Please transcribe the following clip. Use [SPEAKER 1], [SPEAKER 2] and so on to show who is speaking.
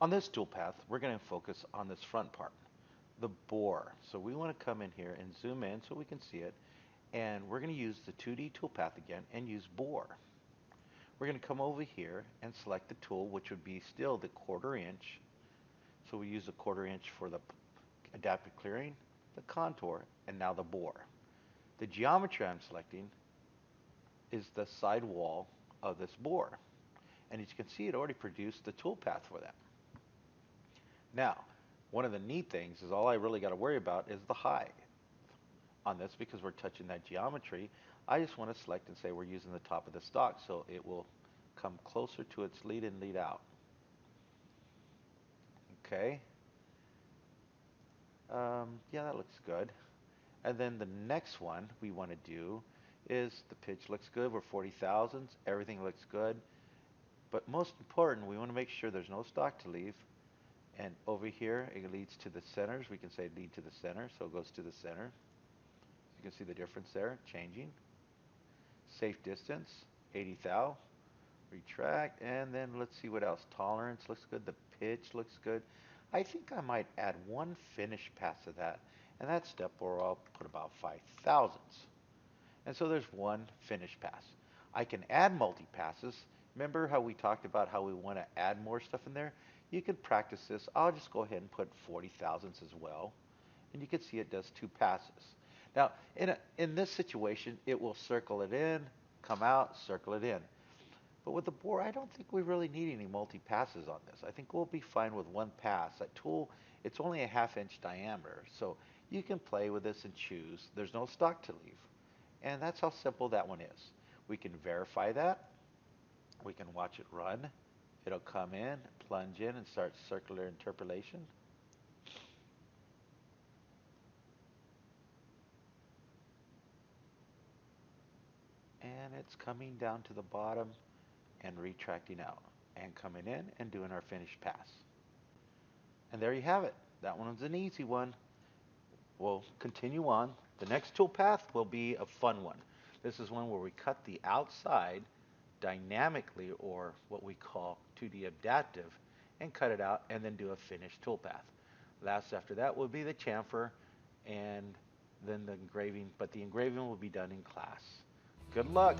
[SPEAKER 1] On this toolpath, we're going to focus on this front part, the bore. So we want to come in here and zoom in so we can see it. And we're going to use the 2D toolpath again and use bore. We're going to come over here and select the tool, which would be still the 1/4 inch. So we use a 1/4 inch for the adaptive clearing, the contour, and now the bore. The geometry I'm selecting is the side wall of this bore. And as you can see, it already produced the toolpath for that. Now, one of the neat things is all I really got to worry about is the height on this because we're touching that geometry. I just want to select and say we're using the top of the stock so it will come closer to its lead in, lead out. Okay. Yeah, that looks good. And then the next one we want to do is the pitch looks good. We're 40 thousandths. Everything looks good. But most important, we want to make sure there's no stock to leave. And over here, it leads to the centers. We can say lead to the center, so it goes to the center. You can see the difference there, changing. Safe distance, 80 thou. Retract, and then let's see what else. Tolerance looks good. The pitch looks good. I think I might add one finish pass to that, and that step where I'll put about 5 thousandths. And so there's one finish pass. I can add multi-passes. Remember how we talked about how we want to add more stuff in there? You can practice this. I'll just go ahead and put 40 thousandths as well. And you can see it does 2 passes. Now, in this situation, it will circle it in, come out, circle it in. But with the bore, I don't think we really need any multi-passes on this. I think we'll be fine with one pass. That tool, it's only a 1/2 inch diameter, so you can play with this and choose. There's no stock to leave. And that's how simple that one is. We can verify that. We can watch it run. It'll come in, plunge in, and start circular interpolation. And it's coming down to the bottom and retracting out and coming in and doing our finished pass. And there you have it. That one was an easy one. We'll continue on. The next toolpath will be a fun one. This is one where we cut the outside dynamically, or what we call 2D adaptive, and cut it out and then do a finished toolpath. Last after that will be the chamfer and then the engraving, but the engraving will be done in class. Good luck!